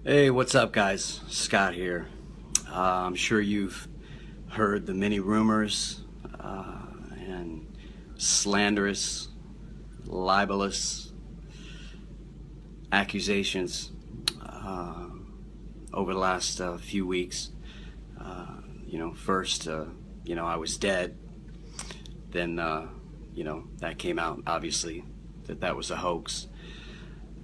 Hey, what's up, guys? Scott here. I'm sure you've heard the many rumors and slanderous, libelous accusations over the last few weeks. First, I was dead. Then, that came out, obviously, that was a hoax.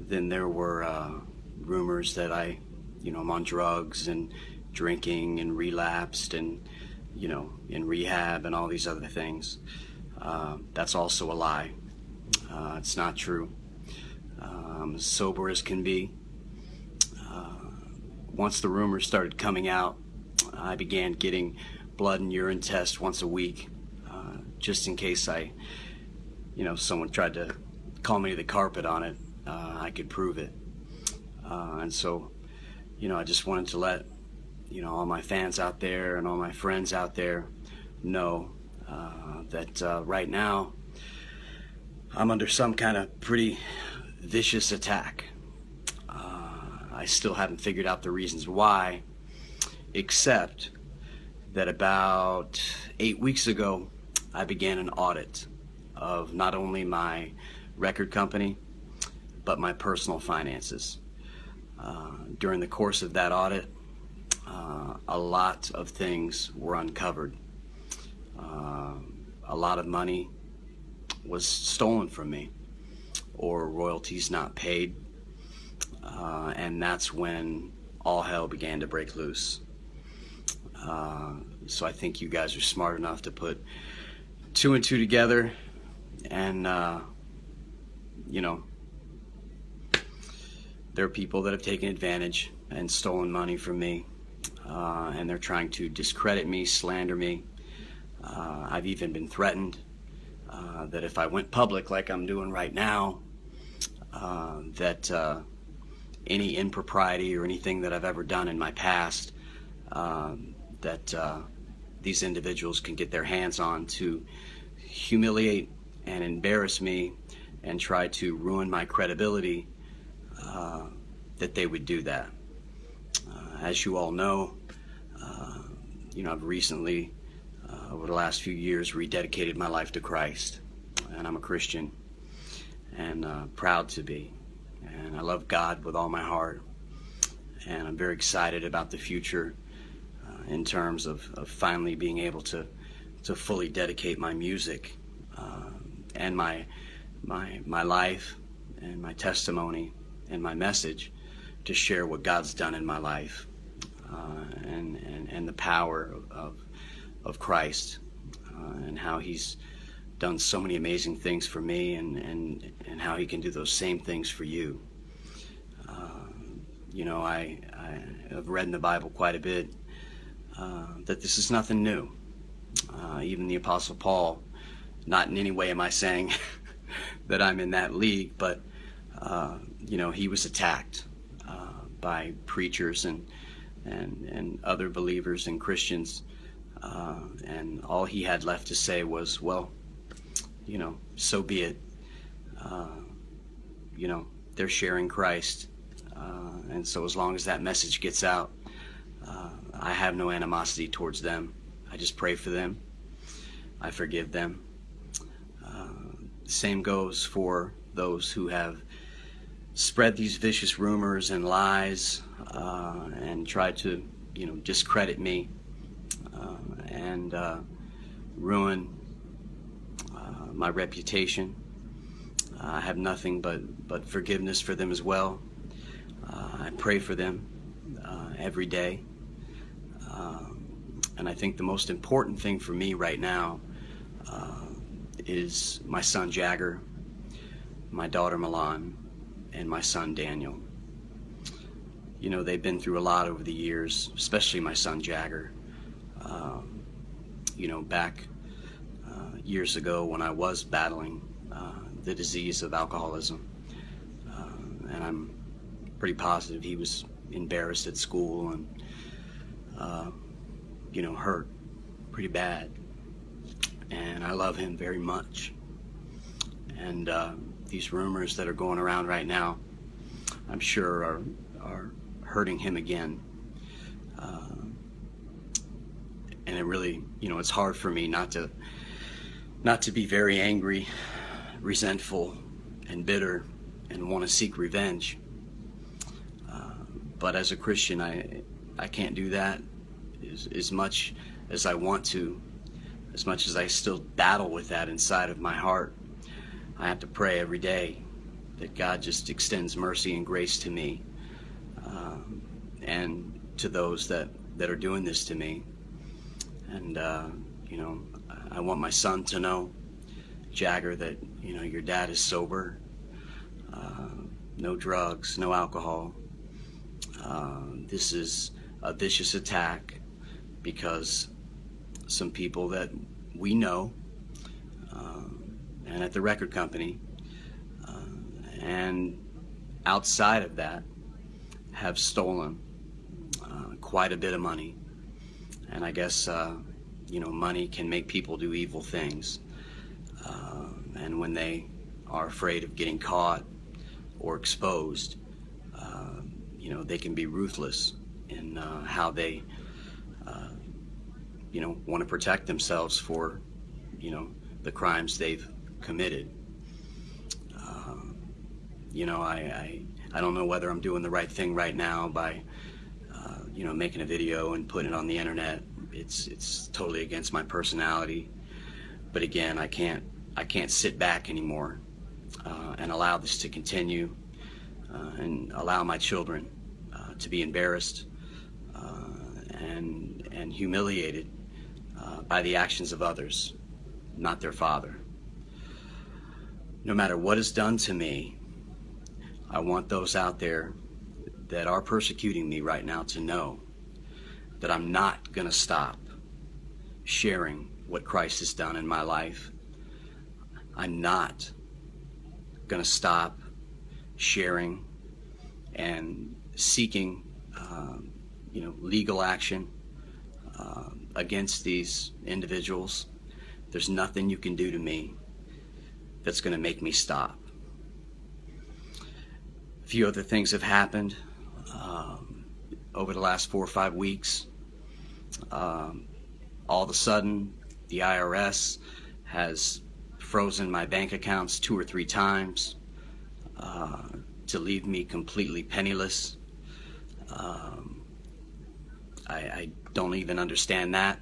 Then there were rumors that I'm on drugs and drinking and relapsed and, in rehab and all these other things. That's also a lie. It's not true. I'm as sober as can be. Once the rumors started coming out, I began getting blood and urine tests once a week, just in case someone tried to call me to the carpet on it, I could prove it. And so, I just wanted to let, all my fans out there and all my friends out there know that right now I'm under some kind of pretty vicious attack. I still haven't figured out the reasons why, except that about 8 weeks ago, I began an audit of not only my record company, but my personal finances. During the course of that audit, a lot of things were uncovered. A lot of money was stolen from me, or royalties not paid, and that's when all hell began to break loose. So I think you guys are smart enough to put two and two together, and there are people that have taken advantage and stolen money from me, and they're trying to discredit me, slander me. I've even been threatened that if I went public like I'm doing right now, that any impropriety or anything that I've ever done in my past, that these individuals can get their hands on to humiliate and embarrass me and try to ruin my credibility, that they would do that. As you all know, I've recently, over the last few years, rededicated my life to Christ, and I'm a Christian, and proud to be, and I love God with all my heart, and I'm very excited about the future in terms of finally being able to fully dedicate my music and my life and my testimony and my message to share what God's done in my life, and the power of Christ, and how He's done so many amazing things for me, and how He can do those same things for you. I have read in the Bible quite a bit that this is nothing new. Even the Apostle Paul, not in any way am I saying that I'm in that league, but he was attacked by preachers and other believers and Christians, and all he had left to say was, well, so be it. They're sharing Christ, and so as long as that message gets out, I have no animosity towards them. I just pray for them. I forgive them. The same goes for those who have spread these vicious rumors and lies, and try to, discredit me, and ruin my reputation. I have nothing but forgiveness for them as well. I pray for them every day. And I think the most important thing for me right now is my son Jagger, my daughter Milan, and my son Daniel. They've been through a lot over the years, especially my son Jagger. Back years ago when I was battling the disease of alcoholism, and I'm pretty positive he was embarrassed at school and hurt pretty bad, and I love him very much. And these rumors that are going around right now, I'm sure are hurting him again. And it really, it's hard for me not to be very angry, resentful, and bitter, and want to seek revenge. But as a Christian, I can't do that as much as I want to, as much as I still battle with that inside of my heart. I have to pray every day that God just extends mercy and grace to me, and to those that are doing this to me. And I want my son to know, Jagger, that your dad is sober, no drugs, no alcohol. This is a vicious attack because some people that we know, and at the record company, and outside of that, have stolen quite a bit of money. And I guess money can make people do evil things, and when they are afraid of getting caught or exposed, they can be ruthless in how they want to protect themselves for the crimes they've committed. I don't know whether I'm doing the right thing right now by making a video and putting it on the internet. It's totally against my personality. But again, I can't sit back anymore and allow this to continue, and allow my children to be embarrassed and humiliated by the actions of others, not their father. No matter what is done to me, I want those out there that are persecuting me right now to know that I'm not going to stop sharing what Christ has done in my life. I'm not going to stop sharing and seeking legal action against these individuals. There's nothing you can do to me that's going to make me stop. A few other things have happened over the last 4 or 5 weeks. All of a sudden, the IRS has frozen my bank accounts 2 or 3 times to leave me completely penniless. I don't even understand that,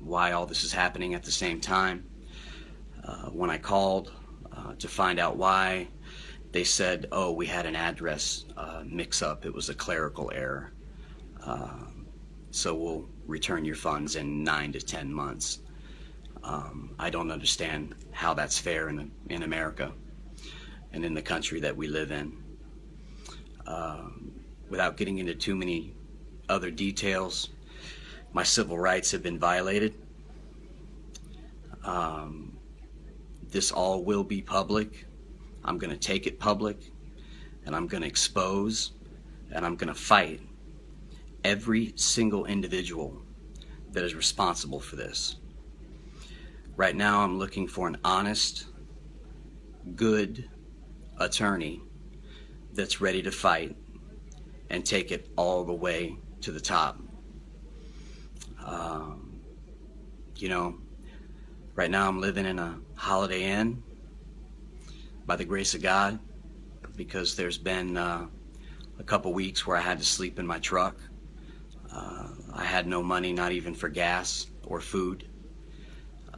why all this is happening at the same time. When I called to find out why, they said, oh, we had an address mix-up. It was a clerical error. So we'll return your funds in 9 to 10 months. I don't understand how that's fair in America and in the country that we live in. Without getting into too many other details, my civil rights have been violated. This all will be public. I'm going to take it public, and I'm going to expose, and I'm going to fight every single individual that is responsible for this. Right now, I'm looking for an honest, good attorney that's ready to fight and take it all the way to the top. Right now I'm living in a Holiday Inn by the grace of God, because there's been a couple weeks where I had to sleep in my truck. I had no money, not even for gas or food.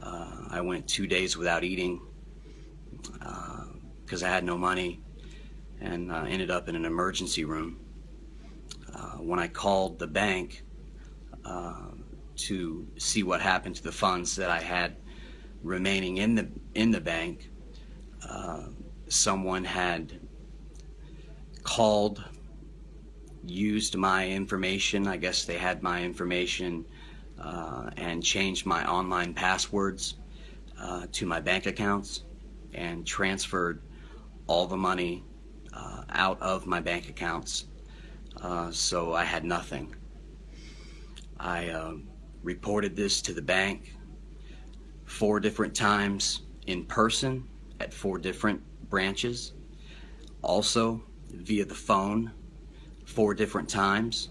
I went 2 days without eating because I had no money, and ended up in an emergency room. When I called the bank to see what happened to the funds that I had remaining in the bank, someone had called, used my information. I guess they had my information and changed my online passwords to my bank accounts and transferred all the money out of my bank accounts. So I had nothing. I reported this to the bank 4 different times in person at 4 different branches. Also via the phone, 4 different times,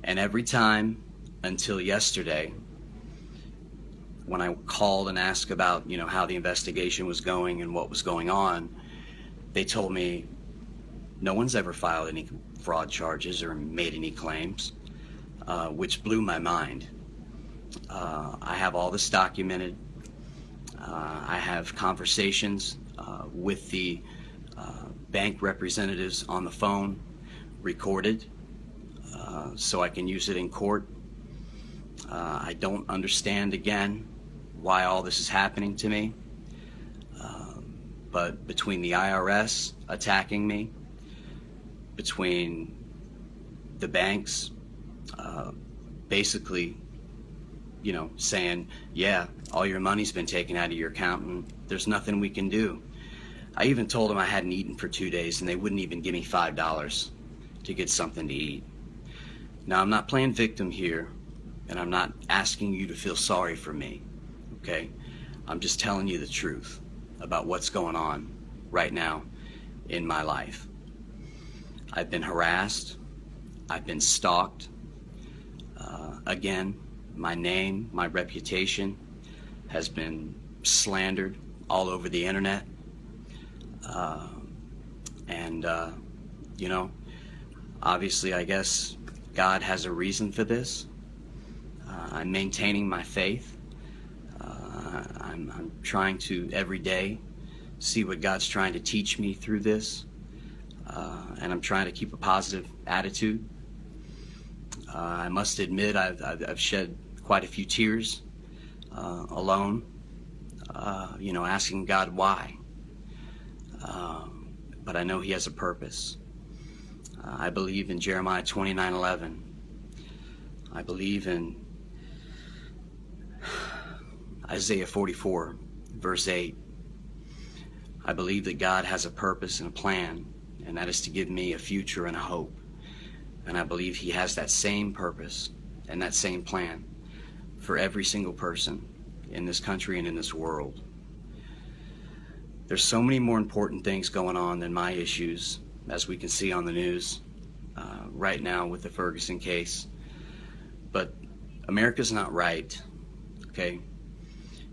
and every time until yesterday, when I called and asked about, how the investigation was going and what was going on, they told me no one's ever filed any fraud charges or made any claims, which blew my mind. I have all this documented. I have conversations with the bank representatives on the phone, recorded, so I can use it in court. I don't understand, again, why all this is happening to me. But between the IRS attacking me, between the banks basically, saying, yeah, all your money's been taken out of your account and there's nothing we can do. I even told them I hadn't eaten for 2 days and they wouldn't even give me $5 to get something to eat. Now, I'm not playing victim here, and I'm not asking you to feel sorry for me, okay? I'm just telling you the truth about what's going on right now in my life. I've been harassed. I've been stalked. Again, my name, my reputation has been slandered all over the internet. Obviously, I guess God has a reason for this. I'm maintaining my faith. I'm trying to every day see what God's trying to teach me through this, and I'm trying to keep a positive attitude. I must admit I've shed quite a few tears alone, asking God why. But I know He has a purpose. I believe in Jeremiah 29:11. I believe in Isaiah 44, verse 8. I believe that God has a purpose and a plan, and that is to give me a future and a hope. And I believe He has that same purpose and that same plan for every single person in this country and in this world. There's so many more important things going on than my issues, as we can see on the news right now with the Ferguson case. But America's not right, okay?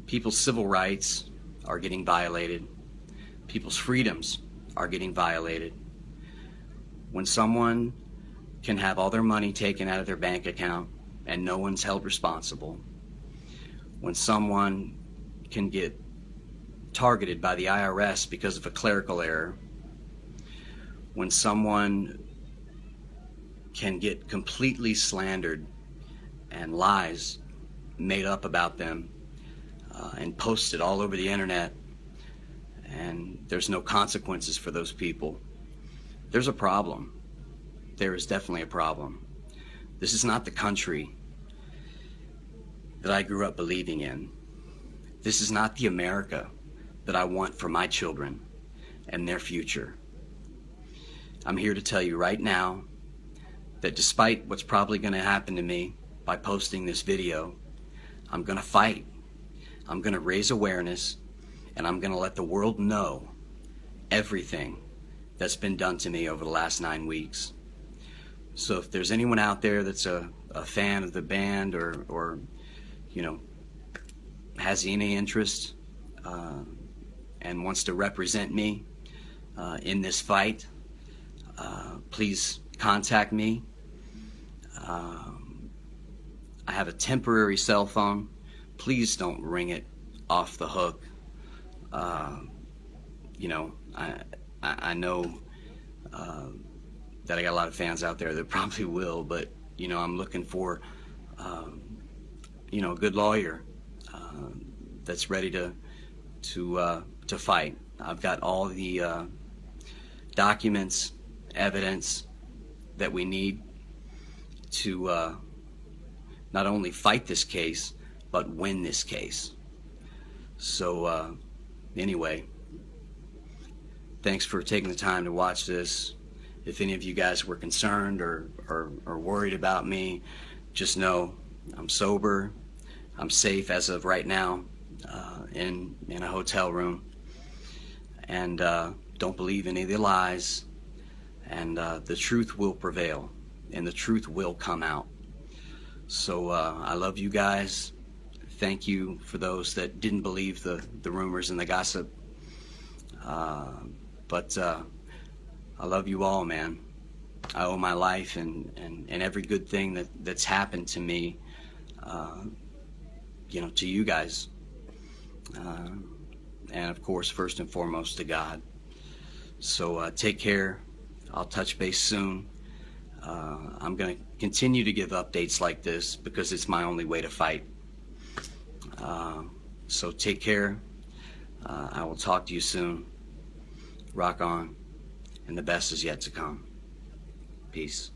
People's civil rights are getting violated. People's freedoms are getting violated. When someone can have all their money taken out of their bank account and no one's held responsible, when someone can get targeted by the IRS because of a clerical error, when someone can get completely slandered and lies made up about them and posted all over the internet, and there's no consequences for those people, there's a problem. There is definitely a problem. This is not the country that I grew up believing in. This is not the America that I want for my children and their future. I'm here to tell you right now that despite what's probably going to happen to me by posting this video, I'm going to fight. I'm going to raise awareness, and I'm going to let the world know everything that's been done to me over the last 9 weeks. So if there's anyone out there that's a fan of the band or has any interest and wants to represent me in this fight, please contact me. I have a temporary cell phone. Please don't ring it off the hook. I know that I got a lot of fans out there that probably will, but I'm looking for a good lawyer that's ready to fight. I've got all the documents, evidence that we need to not only fight this case, but win this case. So anyway, thanks for taking the time to watch this. If any of you guys were concerned or worried about me, just know I'm sober. I'm safe as of right now in a hotel room. And don't believe any of the lies. and the truth will prevail, and the truth will come out. So I love you guys. Thank you for those that didn't believe the rumors and the gossip. But I love you all, man. I owe my life and every good thing that's happened to me, to you guys. And of course, first and foremost, to God. So take care. I'll touch base soon. I'm going to continue to give updates like this because it's my only way to fight. So take care. I will talk to you soon. Rock on. And the best is yet to come. Peace.